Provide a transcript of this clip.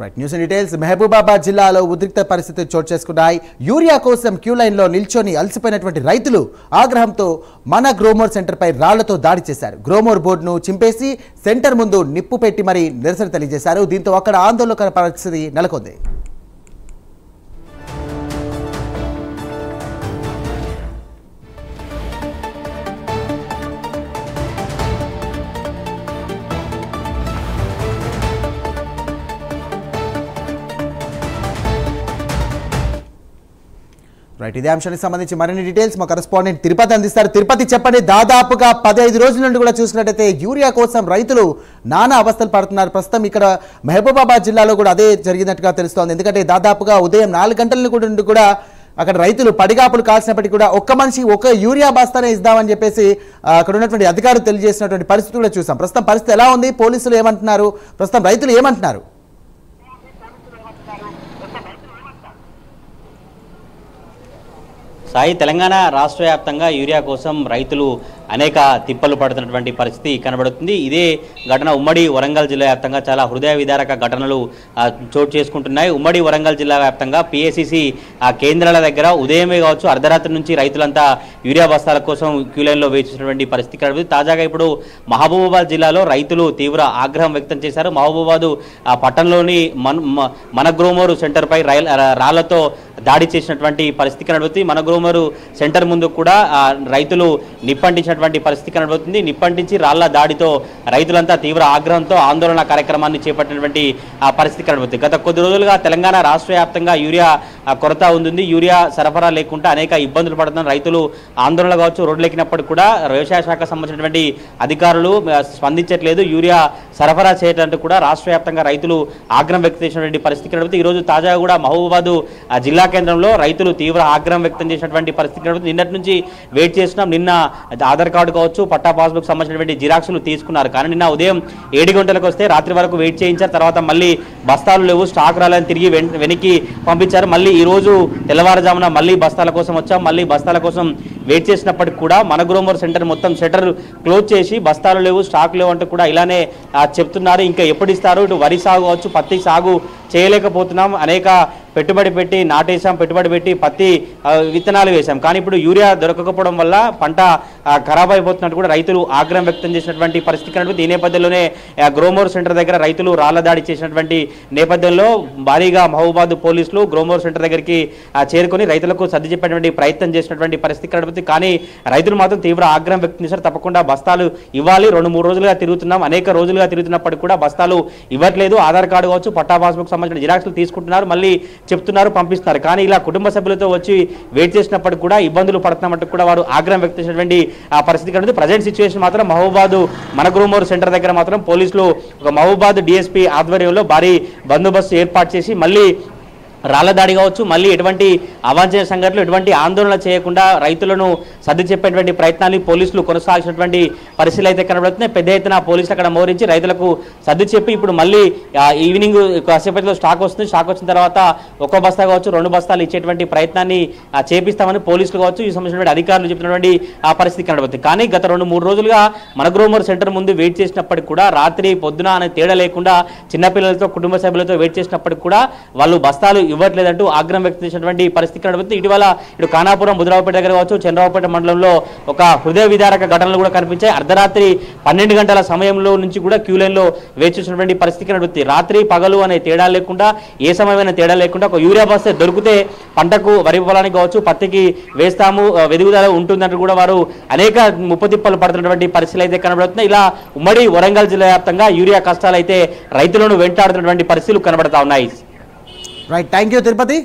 Right news details Mahabubabad జిల్లాలో ఉద్రిక్త పరిస్థితులు చోటు చేసుకున్నాయి. యూరియా కోసం క్యూ లైన్లో నిల్చొని అలసిపోయినటువంటి రైతులు ఆగ్రహంతో మన గ్రోమోర్ సెంటర్పై రాళ్లతో దాడి చేశారు. గ్రోమోర్ బోర్డును చింపేసి సెంటర్ ముందు నిప్పు పెట్టి మరీ నిరసన తెలియజేశారు. దీంతో అక్కడ ఆందోళనకర పరిస్థితి నెలకొంది. రైట్ ఇదే అంశానికి సంబంధించి మరిన్ని డీటెయిల్స్ మా కరెస్పాండెంట్ తిరుపతి అందిస్తారు. తిరుపతి చెప్పండి, దాదాపుగా 15 రోజుల నుండి కూడా చూసినట్టయితే యూరియా కోసం రైతులు నానా అవస్థలు పడుతున్నారు. ప్రస్తుతం ఇక్కడ మహబూబాబాద్ జిల్లాలో కూడా అదే జరిగినట్టుగా తెలుస్తోంది. ఎందుకంటే దాదాపుగా ఉదయం 4 గంటల నుండి కూడా అక్కడ రైతులు పడిగాపులు కాల్సినప్పటికీ కూడా ఒక్క మనిషి ఒక యూరియా బస్తానే ఇద్దామని చెప్పేసి అక్కడ ఉన్నటువంటి అధికారులు తెలియజేసినటువంటి పరిస్థితి కూడా చూసాం. ప్రస్తుతం పరిస్థితి ఎలా ఉంది? పోలీసులు ఏమంటున్నారు? ప్రస్తుతం రైతులు ఏమంటున్నారు? సాయి, తెలంగాణ రాష్ట్ర వ్యాప్తంగా యూరియా కోసం రైతులు అనేక తిప్పలు పడుతున్నటువంటి పరిస్థితి కనబడుతుంది. ఇదే ఘటన ఉమ్మడి వరంగల్ జిల్లా వ్యాప్తంగా చాలా హృదయ విదారక ఘటనలు చోటు చేసుకుంటున్నాయి. ఉమ్మడి వరంగల్ జిల్లా వ్యాప్తంగా పిఎసిసి కేంద్రాల దగ్గర ఉదయమే కావచ్చు అర్ధరాత్రి నుంచి రైతులంతా యూరియా బస్తాల కోసం క్యూ లైన్లో వేచినటువంటి పరిస్థితి కనబడుతుంది. తాజాగా ఇప్పుడు మహబూబాబాద్ జిల్లాలో రైతులు తీవ్ర ఆగ్రహం వ్యక్తం చేశారు. మహబూబాబాద్ పట్టణంలోని మన గ్రోమోరు సెంటర్పై రాళ్లతో దాడి చేసినటువంటి పరిస్థితి కనబడుతుంది. మన గ్రోమోరు సెంటర్ ముందు కూడా రైతులు నిప్పంటించిన పరిస్థితి కనబడుతుంది. నిప్పంటించి రాళ్ల దాడితో రైతులంతా తీవ్ర ఆగ్రహంతో ఆందోళన కార్యక్రమాన్ని చేపట్టినటువంటి పరిస్థితి కనబడుతుంది. గత కొద్ది రోజులుగా తెలంగాణ రాష్ట్ర వ్యాప్తంగా యూరియా కొరత ఉంది. యూరియా సరఫరా లేకుండా అనేక ఇబ్బందులు పడుతున్న రైతులు ఆందోళన కావచ్చు రోడ్లెక్కినప్పటికీ కూడా వ్యవసాయ శాఖ సంబంధించినటువంటి అధికారులు స్పందించట్లేదు. యూరియా సరఫరా చేయడానికి కూడా రాష్ట్ర వ్యాప్తంగా రైతులు ఆగ్రహం వ్యక్తం చేసినటువంటి పరిస్థితి కనబడుతుంది. ఈరోజు తాజాగా కూడా మహబూబాబాద్ జిల్లా కేంద్రంలో రైతులు తీవ్ర ఆగ్రహం వ్యక్తం చేసినటువంటి పరిస్థితి కనబడుతుంది. నిన్నటి నుంచి వెయిట్ చేస్తున్నాం. నిన్న ఆధార్ కార్డు కావచ్చు పట్టా పాస్బుక్ సంబంధించినటువంటి జిరాక్సులు తీసుకున్నారు. కానీ నిన్న ఉదయం 7 గంటలకు వస్తే రాత్రి వరకు వెయిట్ చేయించారు. తర్వాత మళ్ళీ బస్తాలు లేవు, స్టాక్ రాలని తిరిగి వెనక్కి పంపించారు. మళ్ళీ ఈ రోజు తెల్లవారుజామున మళ్ళీ బస్తాల కోసం వచ్చాం. మళ్ళీ బస్తాల కోసం వెయిట్ చేసినప్పటికీ కూడా మన గ్రోమోర్ సెంటర్ మొత్తం షట్టర్ క్లోజ్ చేసి బస్తాలు లేవు, స్టాక్ లేవు అంటూ కూడా ఇలానే చెప్తున్నారు. ఇంకా ఎప్పుడు ఇస్తారు? ఇటు వరి సాగు కావచ్చు పత్తి సాగు చేయలేకపోతున్నాం. అనేక పెట్టుబడి పెట్టి నాటేసాం, పెట్టుబడి పెట్టి పత్తి విత్తనాలు వేశాం. కానీ ఇప్పుడు యూరియా దొరకకపోవడం వల్ల పంట ఖరాబ్ అయిపోతున్నట్టు కూడా రైతులు ఆగ్రహం వ్యక్తం చేసినటువంటి పరిస్థితి కనబడుతుంది. ఈ నేపథ్యంలోనే గ్రోమోర్ సెంటర్ దగ్గర రైతులు రాళ్ల దాడి చేసినటువంటి నేపథ్యంలో భారీగా మహబూబాబాద్ పోలీసులు గ్రోమోర్ సెంటర్ దగ్గరికి చేరుకొని రైతులకు సర్ది చెప్పేటువంటి ప్రయత్నం చేసినటువంటి పరిస్థితి కనబడుతుంది. కానీ రైతులు మాత్రం తీవ్ర ఆగ్రహం వ్యక్తం చేశారు. తప్పకుండా బస్తాలు ఇవ్వాలి, 2-3 రోజులుగా తిరుగుతున్నాం, అనేక రోజులుగా తిరుగుతున్నప్పటికీ కూడా బస్తాలు ఇవ్వట్లేదు. ఆధార్ కార్డు కావచ్చు పట్టా పాస్బుక్ సంబంధించిన జిరాక్స్లు తీసుకుంటున్నారు, మళ్ళీ చెప్తున్నారు, పంపిస్తున్నారు. కానీ ఇలా కుటుంబ సభ్యులతో వచ్చి వెయిట్ చేసినప్పటికీ కూడా ఇబ్బందులు పడుతున్నట్టు కూడా వారు ఆగ్రహం వ్యక్తం చేసినటువంటి పరిస్థితి కనుక ప్రజెంట్ సిచ్యువేషన్ మాత్రం మహబూబాబాద్ మన గ్రోమోర్ సెంటర్ దగ్గర మాత్రం పోలీసులు ఒక మహబూబాబాద్ డిఎస్పీ ఆధ్వర్యంలో భారీ బందోబస్తు ఏర్పాటు చేసి మళ్ళీ రాళ్ల దాడి కావచ్చు మళ్ళీ ఎటువంటి అవాంఛనీయ సంఘటనలు ఎటువంటి ఆందోళన చేయకుండా రైతులను సర్ది చెప్పేటువంటి ప్రయత్నాన్ని పోలీసులు కొనసాగించినటువంటి పరిస్థితులు అయితే కనబడుతున్నాయి. పెద్ద ఎత్తున పోలీసులు అక్కడ మోరించి రైతులకు సర్ది చెప్పి ఇప్పుడు మళ్ళీ ఈవినింగ్ కాసేపట్లో స్టాక్ వస్తుంది. స్టాక్ వచ్చిన తర్వాత ఒక్కో బస్తా కావచ్చు 2 బస్తాలు ఇచ్చేటువంటి ప్రయత్నాన్ని చేపిస్తామని పోలీసులు కావచ్చు ఈ సంబంధించినటువంటి అధికారులు చెప్పినటువంటి పరిస్థితి కనబడుతుంది. కానీ గత 2-3 రోజులుగా మన గ్రోమోర్ సెంటర్ ముందు వెయిట్ చేసినప్పటికీ కూడా రాత్రి పొద్దున అనే తేడా లేకుండా చిన్నపిల్లలతో కుటుంబ సభ్యులతో వెయిట్ చేసినప్పటికీ కూడా వాళ్ళు బస్తాలు ఇవ్వట్లేదంటూ ఆగ్రహం వ్యక్తం చేసినటువంటి పరిస్థితి కనబడుతుంది. ఇటీవల ఇటు ఖానాపురం బుధరావుపేట దగ్గర కావచ్చు చంద్రబాబుపేట మండలంలో ఒక హృదయ విదారక ఘటనలు కూడా కనిపించాయి. అర్ధరాత్రి 12 గంటల సమయంలో నుంచి కూడా క్యూ లైన్లో వేచి చూసినటువంటి పరిస్థితి కనబడుతుంది. రాత్రి పగలు అనే తేడా లేకుండా ఏ సమయమైన తేడా లేకుండా ఒక యూరియా బస్తా దొరికితే పంటకు వరి పొలానికి కావచ్చు పత్తికి వేస్తాము, వెదుగుదల ఉంటుందంటూ కూడా వారు అనేక ముప్పతిప్పలు పడుతున్నటువంటి పరిస్థితులు అయితే కనబడుతున్నాయి. ఇలా ఉమ్మడి వరంగల్ జిల్లా వ్యాప్తంగా యూరియా కష్టాలు అయితే రైతులను వెంటాడుతున్నటువంటి పరిస్థితులు కనబడతా ఉన్నాయి. Right, thank you Tirupati.